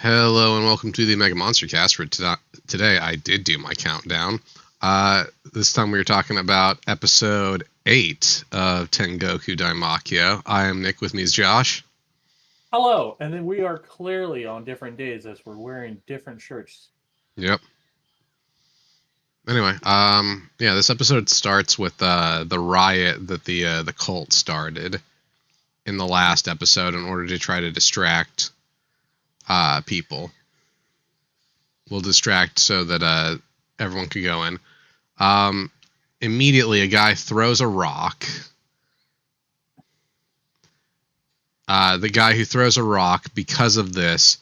Hello and welcome to the MegaMonsterCast. For today, I did do my countdown. This time we were talking about episode 8 of Tengoku Daimakyo. I am Nick. With me is Josh. Hello, and then we are clearly on different days as we're wearing different shirts. Yep. Anyway, this episode starts with the riot that the cult started in the last episode in order to try to distract people. We'll distract so that everyone could go in. Immediately, a guy throws a rock. The guy who throws a rock, because of this,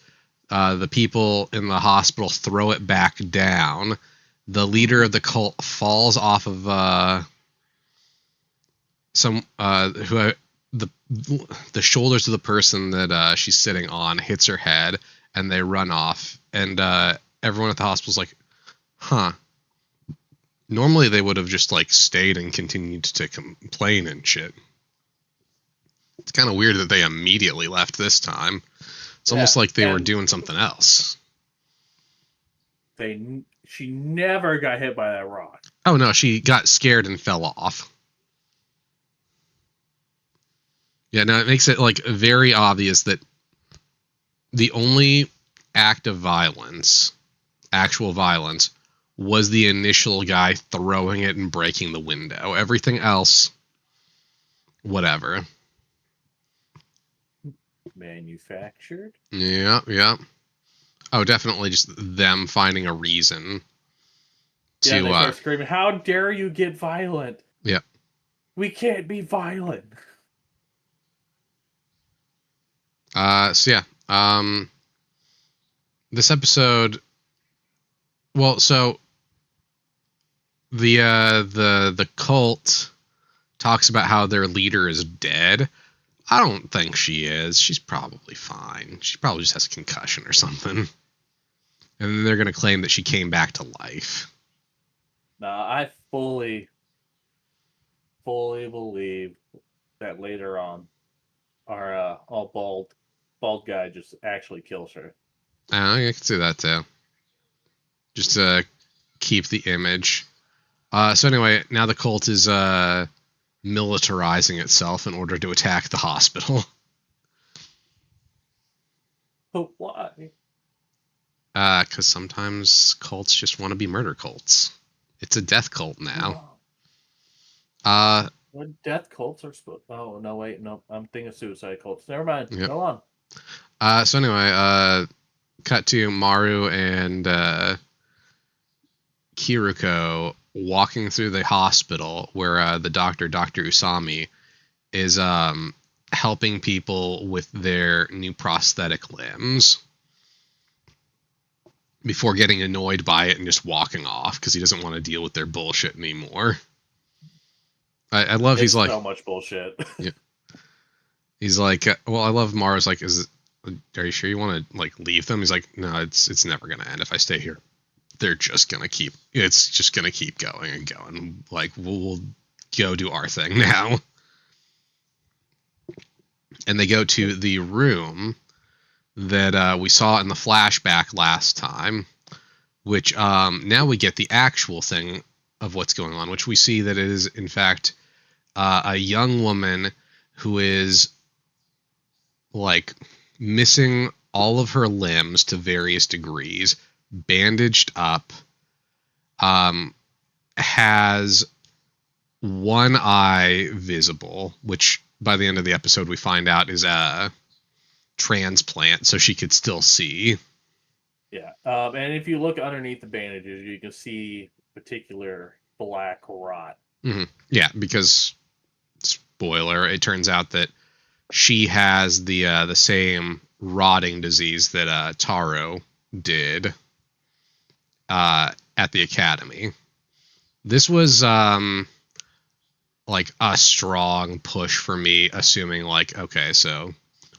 the people in the hospital throw it back down. The leader of the cult falls off of the shoulders of the person that she's sitting on, hits her head, and they run off. And everyone at the hospital's like, huh. Normally they would have just stayed and continued to complain and shit. It's kind of weird that they immediately left this time. It's almost like they were doing something else. She never got hit by that rock. Oh no, she got scared and fell off. Yeah, now it makes it very obvious that the only act of violence, actual violence, was the initial guy throwing it and breaking the window. Everything else, whatever. Manufactured? Yeah. Oh, definitely just them finding a reason to... Yeah, they start screaming, how dare you get violent? Yeah. We can't be violent. This episode... Well, so... The cult talks about how their leader is dead. I don't think she is. She's probably fine. She probably just has a concussion or something. And then they're going to claim that she came back to life. Nah, I fully believe that later on our all bald guy just actually kills her. I can see that too. Just to keep the image. So anyway, now the cult is militarizing itself in order to attack the hospital. But why? Because sometimes cults just want to be murder cults. It's a death cult now. What death cults are supposed... Oh, no, wait, no. I'm thinking of suicide cults. Never mind. Yep. Go on. So anyway, cut to Maru and Kiruko walking through the hospital where the Dr. Usami, is helping people with their new prosthetic limbs before getting annoyed by it and just walking off because he doesn't want to deal with their bullshit anymore. I love he's like... so much bullshit. Yeah. He's like, well, I love Mara's like, are you sure you want to leave them? He's like, no, it's never going to end. If I stay here, it's just going to keep going and going. We'll go do our thing now. And they go to the room that we saw in the flashback last time, which now we get the actual thing of what's going on, which we see that it is, in fact, a young woman who is missing all of her limbs to various degrees, bandaged up, has one eye visible, which by the end of the episode we find out is a transplant, so she could still see. Yeah, and if you look underneath the bandages, you can see particular black rot. Mm-hmm. Yeah, because, spoiler, it turns out that she has the same rotting disease that Taro did at the academy. This was a strong push for me, assuming okay, so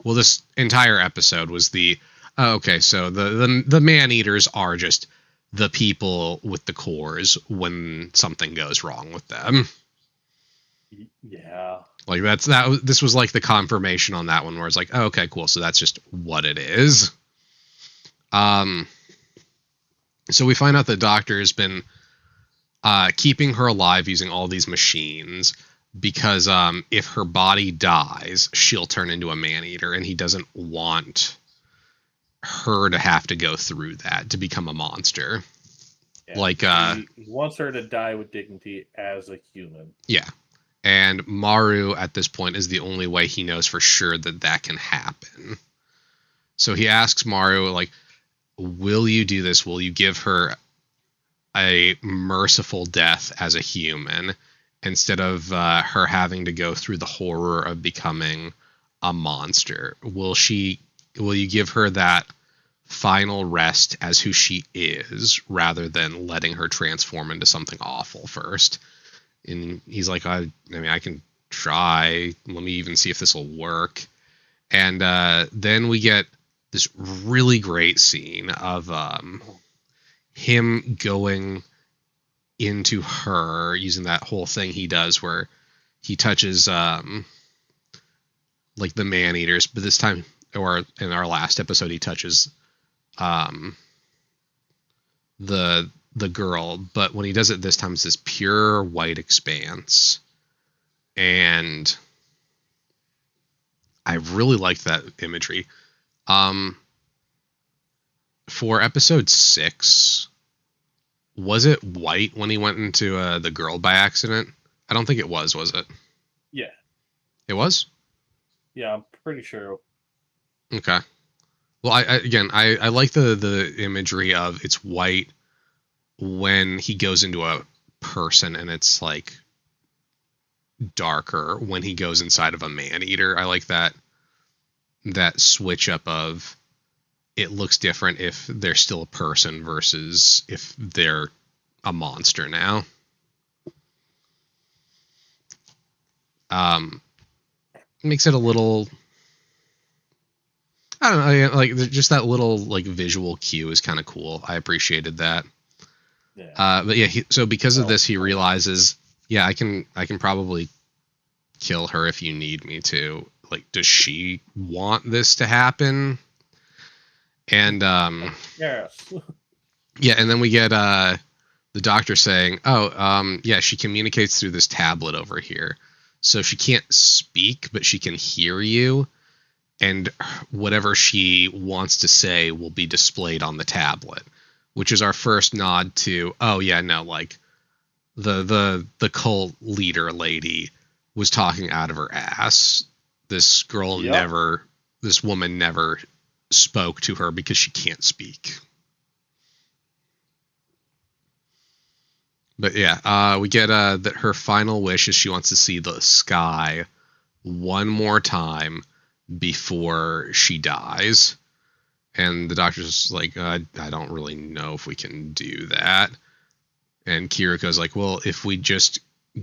this entire episode was so the man-eaters are just the people with the cores when something goes wrong with them. Yeah. This was the confirmation on that one where it's okay, cool, so that's just what it is. So we find out the doctor has been keeping her alive using all these machines because if her body dies, she'll turn into a man-eater, and he doesn't want her to have to go through that to become a monster. Yeah, he wants her to die with dignity as a human. Yeah. And Maru, at this point, is the only way he knows for sure that can happen. So he asks Maru, like, will you do this? Will you give her a merciful death as a human instead of her having to go through the horror of becoming a monster? Will you give her that final rest as who she is rather than letting her transform into something awful first? And he's like, I mean, I can try. Let me even see if this will work. And then we get this really great scene of him going into her using that whole thing he does where he touches like the man-eaters, but this time, or in our last episode, he touches the girl, but when he does it this time, it's this pure white expanse, and I really liked that imagery. For episode 6, was it white when he went into the girl by accident? I don't think it was it? Yeah. It was? Yeah, I'm pretty sure. Okay. Well, I like the imagery of it's white when he goes into a person, and it's like darker when he goes inside of a man-eater. I like that switch up of it looks different if they're still a person versus if they're a monster now. Makes it a little, I don't know, like just that little like visual cue is kind of cool. I appreciated that. Yeah. But yeah, so because of this, he realizes, yeah, I can probably kill her if you need me to. Like, does she want this to happen? And yes. Yeah, and then we get the doctor saying, "Oh, yeah, she communicates through this tablet over here, so she can't speak, but she can hear you, and whatever she wants to say will be displayed on the tablet." Which is our first nod to, oh yeah, no, like the cult leader lady was talking out of her ass. This woman never spoke to her because she can't speak. But yeah, we get that her final wish is she wants to see the sky one more time before she dies. And the doctor's like, I don't really know if we can do that. And Kiriko's like, well, if we just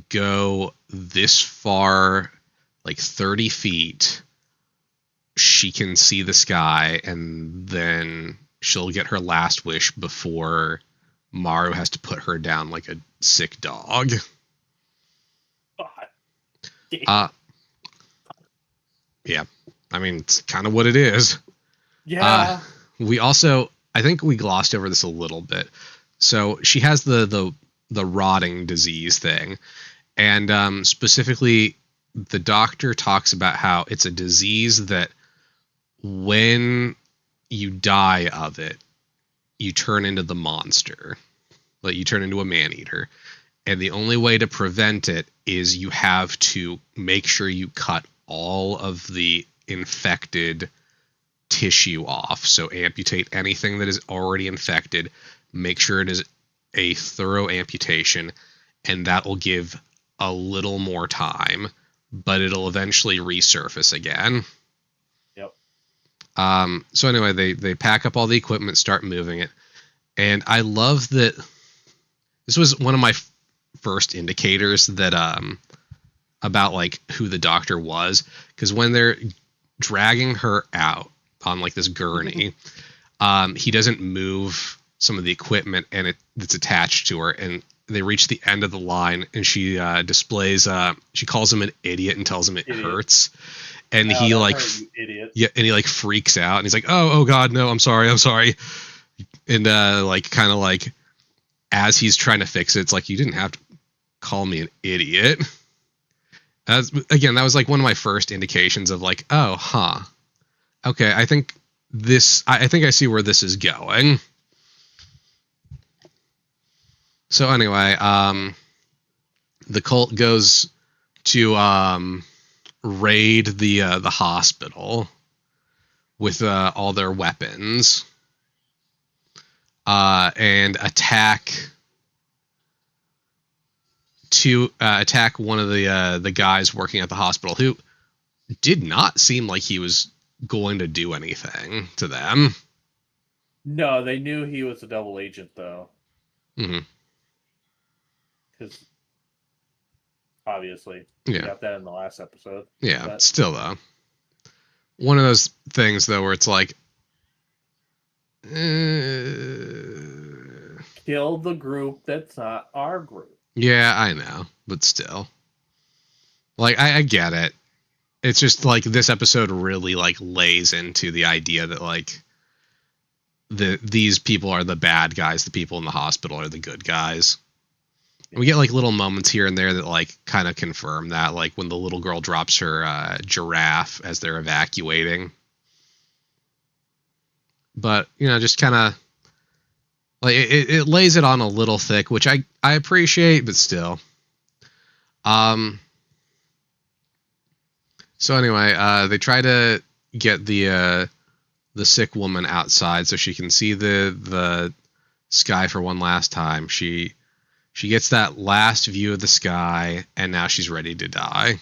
go this far, like 30 feet, she can see the sky, and then she'll get her last wish before Maru has to put her down like a sick dog. Yeah, I mean, it's kind of what it is. Yeah. We also, I think we glossed over this a little bit. So she has the rotting disease thing, and specifically, the doctor talks about how it's a disease that when you die of it, you turn into the monster, like you turn into a man-eater, and the only way to prevent it is you have to make sure you cut all of the infected tissue off. So amputate anything that is already infected, make sure it is a thorough amputation, and that will give a little more time, but it'll eventually resurface again. Yep. So anyway, they pack up all the equipment, start moving it, and I love that this was one of my first indicators that about like who the doctor was, because when they're dragging her out on like this gurney, he doesn't move some of the equipment and it's attached to her, and they reach the end of the line, and she displays she calls him an idiot and tells him it hurts, and Ow, he that like hurt, you idiot. yeah, and he like freaks out, and he's like, oh god, no, I'm sorry, and like kind of like as he's trying to fix it, it's like, you didn't have to call me an idiot. Again, that was like one of my first indications of like, oh, huh, okay, I think I see where this is going. So anyway, the cult goes to raid the hospital with all their weapons, and attack one of the guys working at the hospital, who did not seem like he was going to do anything to them. No, they knew he was a double agent, though. Mm-hmm. Because, obviously, Yeah. we got that in the last episode. Yeah, But still, though. One of those things, though, where it's like... kill the group that's not our group. Yeah, I know, but still. Like, I get it. It's just, like, this episode really, like, lays into the idea that, like, these people are the bad guys, the people in the hospital are the good guys. We get like little moments here and there that like kind of confirm that, like when the little girl drops her giraffe as they're evacuating. But just kind of like it lays it on a little thick, which I appreciate, but still. So anyway, they try to get the sick woman outside so she can see the sky for one last time. She gets that last view of the sky, and now she's ready to die.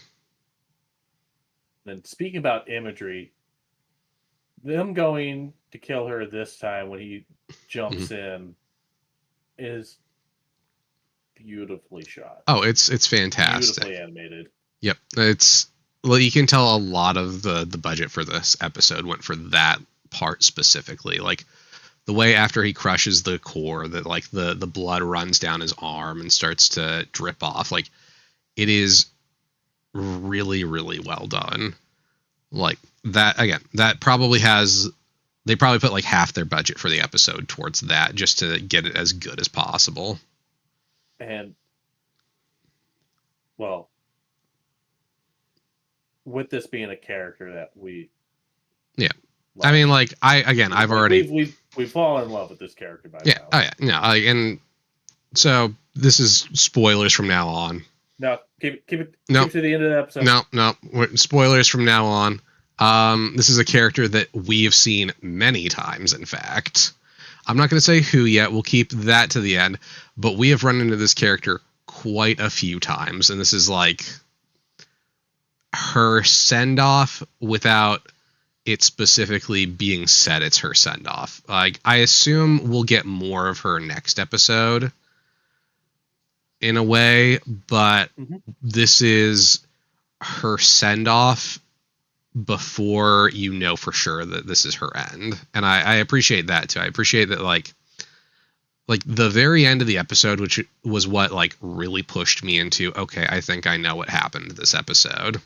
Then, speaking about imagery, them going to kill her this time when he jumps in is beautifully shot. Oh, it's fantastic. Beautifully animated. Yep, you can tell a lot of the budget for this episode went for that part specifically. Like the way after he crushes the core, that like the blood runs down his arm and starts to drip off. Like it is really, really well done. Like that again, that probably they probably put like half their budget for the episode towards that just to get it as good as possible. And well, with this being a character that we I mean, like I've already we've fallen in love with this character by now. now. Oh yeah, and so this is spoilers from now on. No, keep it to the end of the episode. No, spoilers from now on. This is a character that we have seen many times. In fact, I'm not going to say who yet. We'll keep that to the end. But we have run into this character quite a few times, and this is like her send off without it specifically being said it's her send off. Like I assume we'll get more of her next episode in a way, but this is her send off before you know for sure that this is her end. And I appreciate that too. I appreciate that like the very end of the episode, which was what like really pushed me into, okay, I think I know what happened this episode.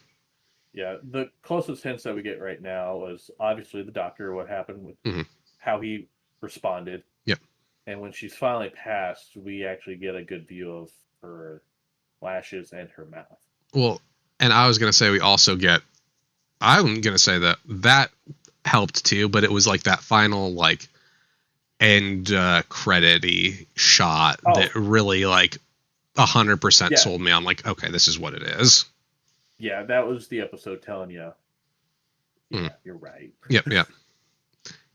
Yeah, the closest hints that we get right now was obviously the doctor, what happened with how he responded. Yep. And when she's finally passed, we actually get a good view of her lashes and her mouth. Well, and I was going to say we also get, I'm going to say that helped too, but it was like that final like end credit-y shot that really like 100% sold me on like, okay, this is what it is. Yeah, that was the episode telling you, you're right. Yep.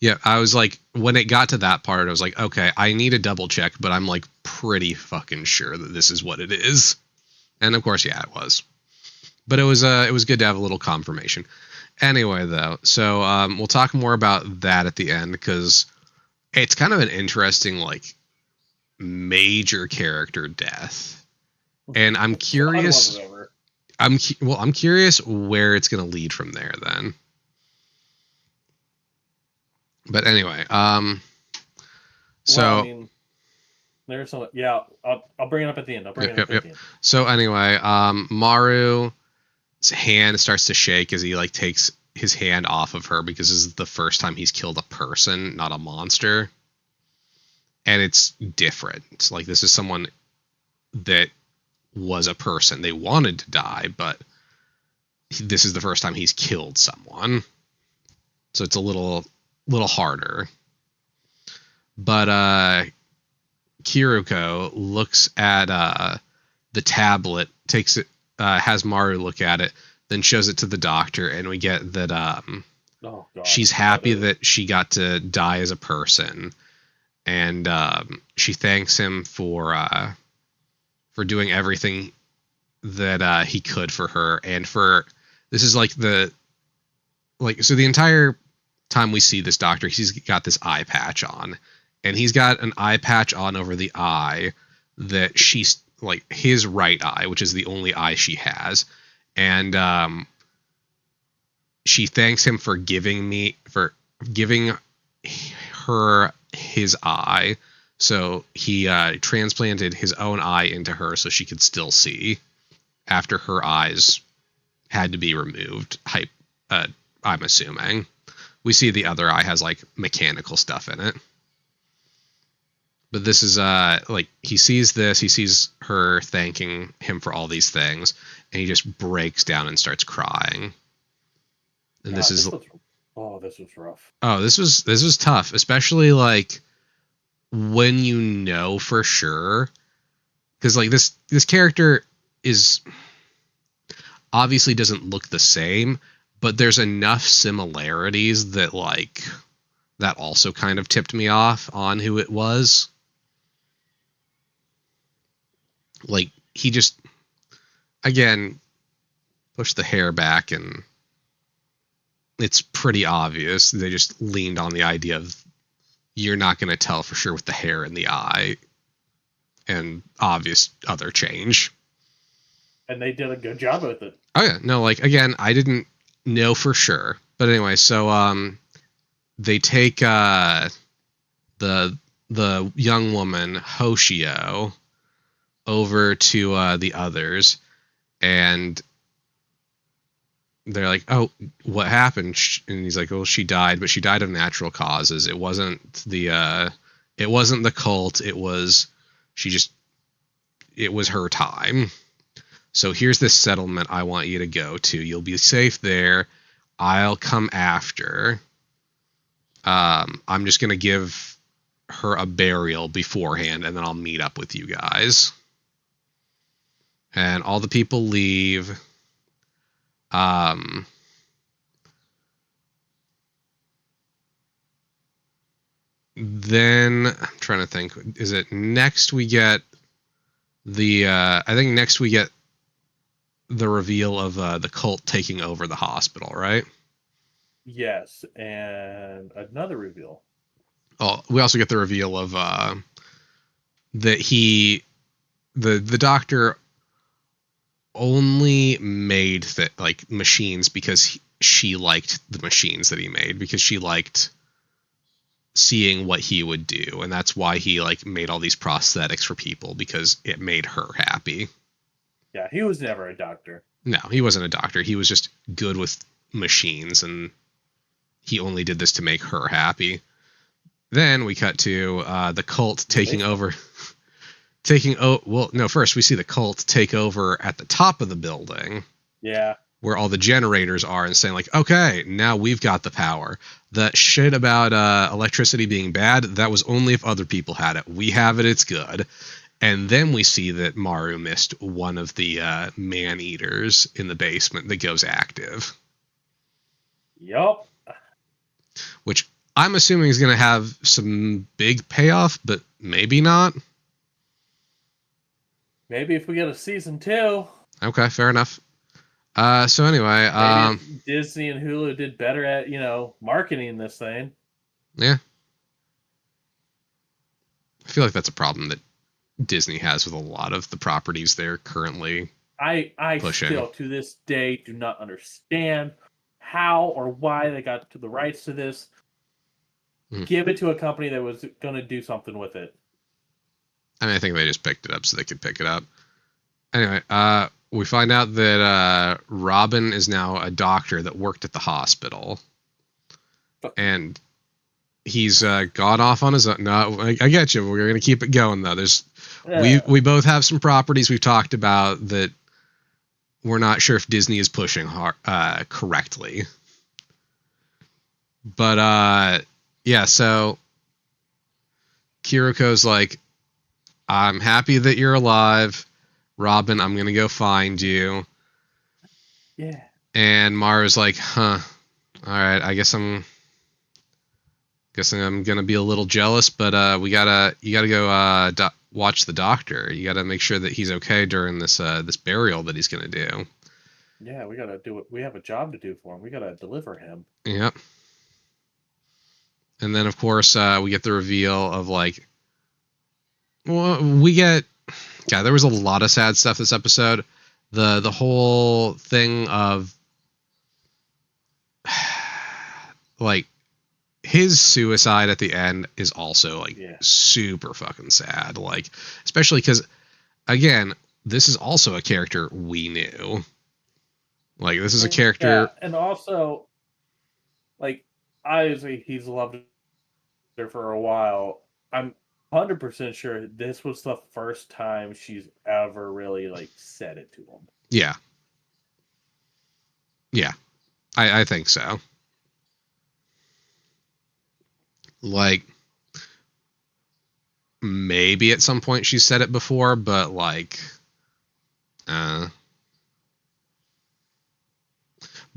Yeah, I was like, when it got to that part, I was like, okay, I need a double check, but I'm like pretty fucking sure that this is what it is. And of course, yeah, it was. But it was good to have a little confirmation. Anyway, though, so we'll talk more about that at the end because it's kind of an interesting, like, major character death, and I'm curious. I'm curious where it's going to lead from there then. But anyway, so well, I mean, there's some, I'll bring it up at the end. So anyway, Maru hand starts to shake as he like takes his hand off of her because this is the first time he's killed a person, not a monster. And it's different. Like, this is someone that was a person. They wanted to die, but this is the first time he's killed someone. So it's a little harder. But Kiriko looks at the tablet, takes it, has Maru look at it, then shows it to the doctor, and we get that she's happy that she got to die as a person, and she thanks him for doing everything that he could for her, and for this is like the entire time we see this doctor, he's got this eye patch on, and he's got an eye patch on over the eye that she's like his right eye, which is the only eye she has, and she thanks him for giving her his eye. So he transplanted his own eye into her so she could still see after her eyes had to be removed. I'm assuming. We see the other eye has like mechanical stuff in it. But this is like he sees this, he sees her thanking him for all these things, and he just breaks down and starts crying. And this was rough. Oh, this was tough, especially like when you know for sure, because like this character is obviously doesn't look the same, but there's enough similarities that like that also kind of tipped me off on who it was. Like, he just again pushed the hair back, and it's pretty obvious they just leaned on the idea of you're not going to tell for sure with the hair in the eye and obvious other change. And they did a good job with it. Oh yeah, no, like again, I didn't know for sure, but anyway, so they take the young woman Hoshio over to the others, and they're like, "Oh, what happened?" And he's like, "Oh, she died, but she died of natural causes. It wasn't the cult. It was her time. So here's this settlement I want you to go to. You'll be safe there. I'll come after. I'm just gonna give her a burial beforehand, and then I'll meet up with you guys." And all the people leave. Then I'm trying to think. Is it next we get the? I think next we get the reveal of the cult taking over the hospital, right? Yes, and another reveal. Oh, we also get the reveal of that the doctor only made like machines because she liked the machines that he made, because she liked seeing what he would do, and that's why he like made all these prosthetics for people, because it made her happy. Yeah, he was never a doctor. No, he wasn't a doctor. He was just good with machines, and he only did this to make her happy. Then we cut to the cult taking over. First we see the cult take over at the top of the building. Yeah. Where all the generators are, and saying like, okay, now we've got the power. That shit about electricity being bad, that was only if other people had it. We have it, it's good. And then we see that Maru missed one of the man-eaters in the basement that goes active. Yup. Which I'm assuming is going to have some big payoff, but maybe not. Maybe if we get a season 2. Okay, fair enough. So anyway, maybe if Disney and Hulu did better at, marketing this thing. Yeah. I feel like that's a problem that Disney has with a lot of the properties they're currently pushing. Still to this day do not understand how or why they got to the rights to this. Give it to a company that was going to do something with it. I mean, I think they just picked it up so they could pick it up. Anyway, we find out that Robin is now a doctor that worked at the hospital, and he's gone off on his own. No, I get you. We're gonna keep it going though. We both have some properties we've talked about that we're not sure if Disney is pushing correctly. But yeah, so Kiriko's like, I'm happy that you're alive. Robin, I'm going to go find you. Yeah. And Maru's like, huh. All right, I guess I'm going to be a little jealous, but you got to go watch the doctor. You got to make sure that he's okay during this burial that he's going to do. Yeah, we got to do it. We have a job to do for him. We got to deliver him. Yep. And then, of course, we get the reveal of, like, well, God, there was a lot of sad stuff this episode. The whole thing of, like, his suicide at the end is also, like, super fucking sad. Like, especially because, again, this is also a character we knew. Like, this is a character... Yeah, and also, like, obviously he's loved her for a while. I'm 100% sure this was the first time she's ever really, like, said it to him. Yeah. Yeah. I think so. Like, maybe at some point she said it before, but, like...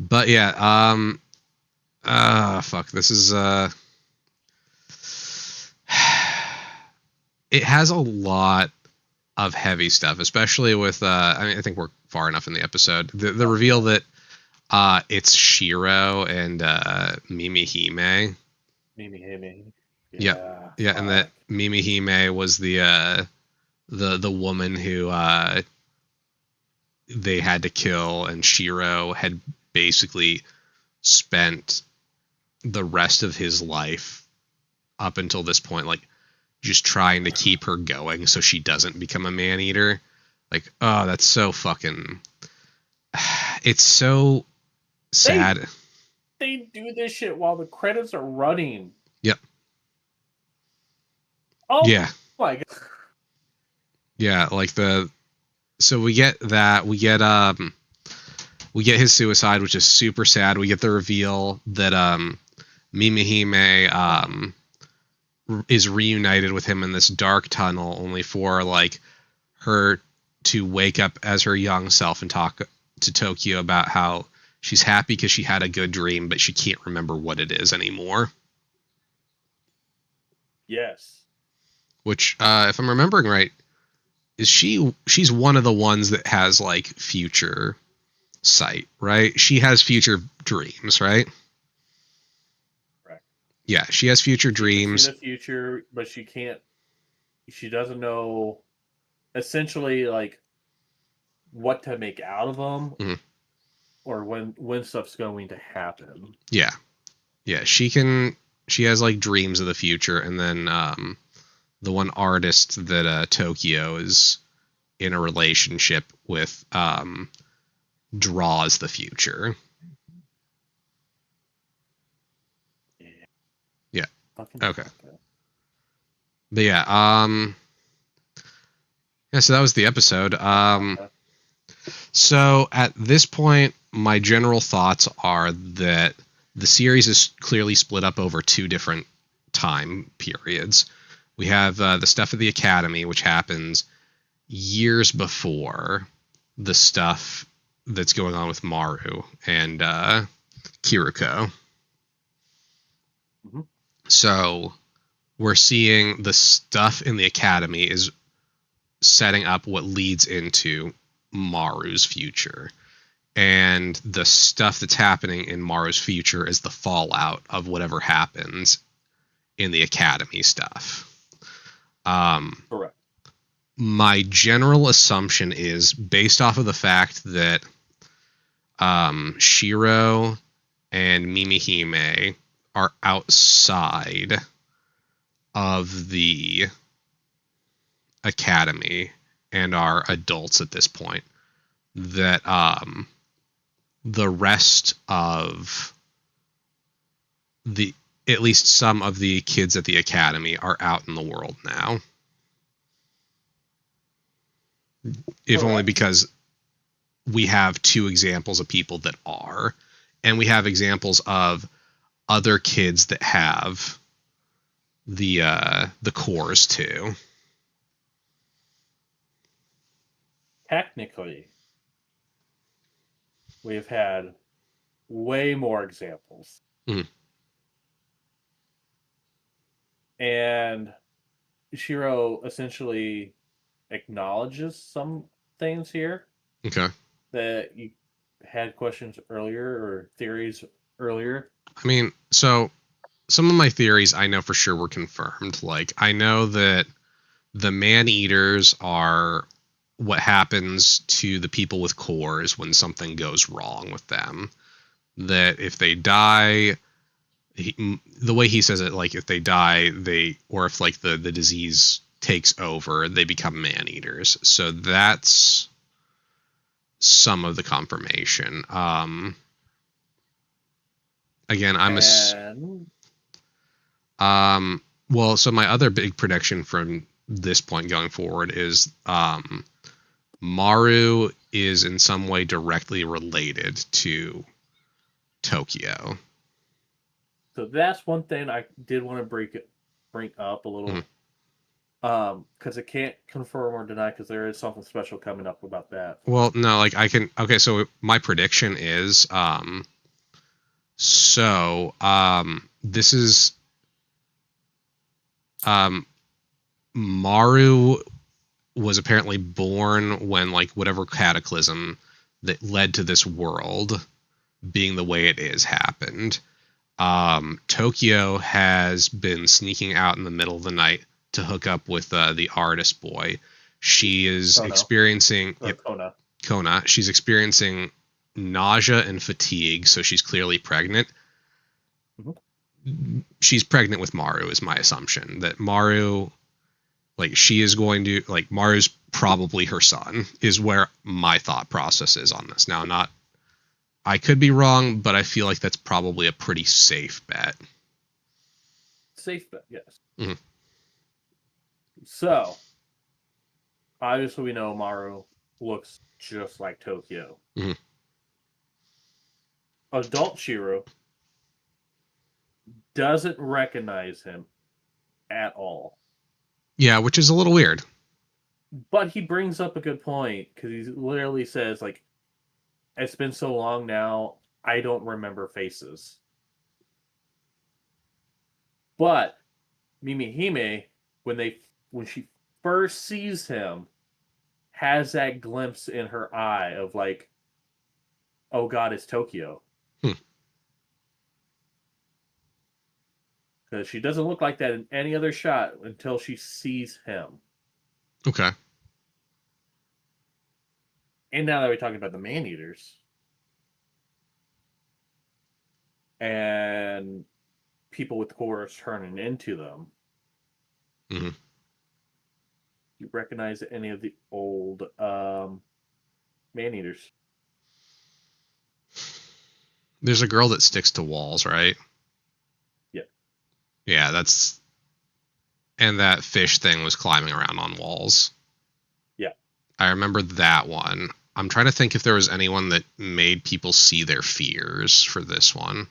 But yeah, fuck, this is, it has a lot of heavy stuff, especially with, I mean, I think we're far enough in the episode. The reveal that, it's Shiro and, Mimihime. Mimihime. Yeah, and that Mimihime was the woman who, they had to kill, and Shiro had basically spent the rest of his life up until this point, like, just trying to keep her going so she doesn't become a man-eater. Like, oh, that's so fucking... It's so sad. They do this shit while the credits are running. Yep. Oh, yeah. My God. Yeah, like so we get that. We get his suicide, which is super sad. We get the reveal that Mimihime is reunited with him in this dark tunnel, only for, like, her to wake up as her young self and talk to Tokyo about how she's happy because she had a good dream, but she can't remember what it is anymore. Yes. Which, if I'm remembering right, she's one of the ones that has, like, future sight, right? She has future dreams, right? Correct. Yeah, she has future dreams. In the future, but she doesn't know, essentially, like, what to make out of them, or when stuff's going to happen. Yeah. She has, like, dreams of the future, and then the one artist that Tokyo is in a relationship with draws the future. Yeah. Okay. But yeah, so that was the episode. So at this point, my general thoughts are that the series is clearly split up over two different time periods. We have the stuff at the Academy, which happens years before the stuff that's going on with Maru and Kiriko. Mm-hmm. So we're seeing the stuff in the Academy is setting up what leads into Maru's future. And the stuff that's happening in Maru's future is the fallout of whatever happens in the Academy stuff. Correct. My general assumption is, based off of the fact that Shiro and Mimihime are outside of the Academy and are adults at this point, that the rest of the at least some of the kids at the academy are out in the world now. If only because we have two examples of people that are, and we have examples of other kids that have the cores too. Technically, we've had way more examples. Mm. And Shiro essentially acknowledges some things here. Okay. That you had questions earlier or theories earlier. I mean, so some of my theories I know for sure were confirmed. Like, I know that the man-eaters are what happens to the people with cores when something goes wrong with them. That if they die, the way he says it, like if they die, or if like the disease takes over, they become man-eaters. So that's some of the confirmation. Again, well, so my other big prediction from this point going forward is Maru is in some way directly related to Tokyo. So that's one thing I did want to bring up a little, because I can't confirm or deny because there is something special coming up about that. Well, no, like I can. Okay, so my prediction is, this is, Maru was apparently born when like whatever cataclysm that led to this world being the way it is happened. Tokyo has been sneaking out in the middle of the night to hook up with the artist boy. She is experiencing Kona. She's experiencing nausea and fatigue, so she's clearly pregnant. Mm-hmm. She's pregnant with Maru, is my assumption. That Maru, like, she is going to, like, Maru's probably her son, is where my thought process is on this. Now, I could be wrong, but I feel like that's probably a pretty safe bet. Safe bet, yes. Mm-hmm. So, obviously we know Maru looks just like Tokyo. Mm-hmm. Adult Shiro doesn't recognize him at all. Yeah, which is a little weird. But he brings up a good point, because he literally says, like, it's been so long now, I don't remember faces. But Mimihime, when she first sees him, has that glimpse in her eye of like, oh God, it's Tokyo. Because she doesn't look like that in any other shot until she sees him. Okay. And now that we're talking about the man-eaters and people with cores turning into them, mm-hmm. you recognize any of the old man-eaters? There's a girl that sticks to walls, right? Yeah. Yeah, that's... And that fish thing was climbing around on walls. Yeah. I remember that one. I'm trying to think if there was anyone that made people see their fears for this one.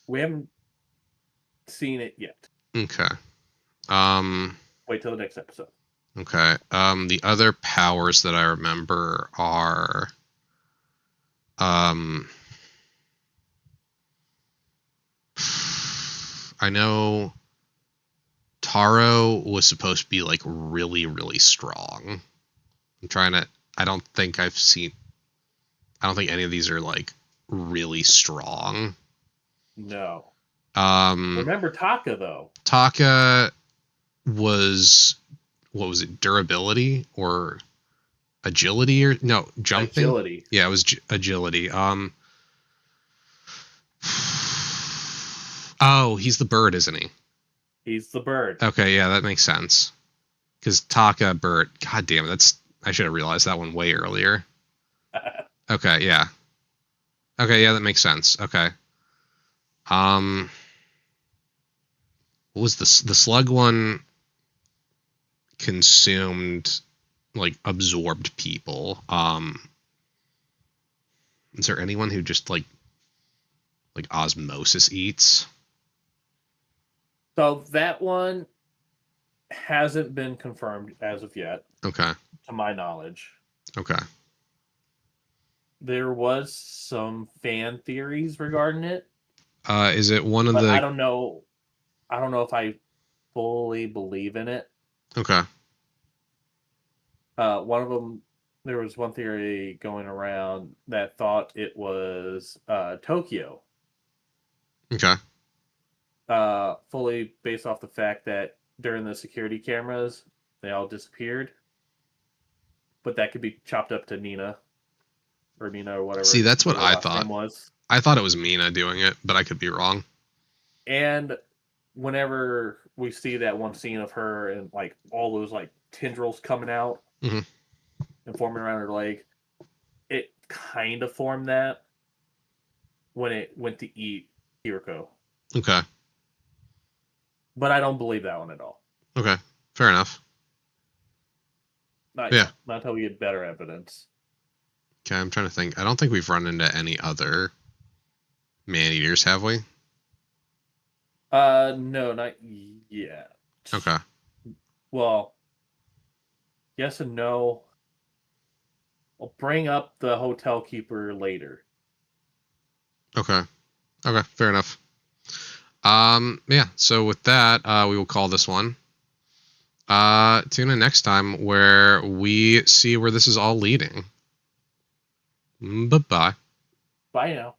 We haven't seen it yet. Okay. Wait till the next episode. Okay. The other powers that I remember are... I know Taro was supposed to be like really, really strong. I don't think any of these are like really strong. No. Remember Taka though. Taka was, what was it, durability or agility, or no, jumping? Agility. Yeah, it was agility. Oh, he's the bird, isn't he? He's the bird. Okay, yeah, that makes sense. Because Taka, bird, god damn it, I should have realized that one way earlier. Okay, yeah. Okay, yeah, that makes sense. Okay. What was the slug one? Consumed, like absorbed people. Is there anyone who just like osmosis eats? So that one hasn't been confirmed as of yet, Okay. to my knowledge. Okay. There was some fan theories regarding it, Is it one of but I the? don't know. I don't know if I fully believe in it. Okay. One of them, there was one theory going around that thought it was Tokyo. Okay. Fully based off the fact that during the security cameras, they all disappeared. But that could be chopped up to Nina or See, whatever that's what her I last thought. name was. I thought it was Mina doing it, but I could be wrong. And whenever we see that one scene of her and like all those like tendrils coming out Hmm. and forming around her leg, it kind of formed that when it went to eat Kiriko. Okay. But I don't believe that one at all. Okay. Fair enough. Not Yeah. yet. Not until we get better evidence. Okay, I'm trying to think. I don't think we've run into any other man-eaters, have we? No, not yet. Okay. Well, yes and no. I'll bring up the hotel keeper later. Okay. Okay. Fair enough. Yeah. So with that, we will call this one. Tune in next time where we see where this is all leading. Bye-bye. Bye now.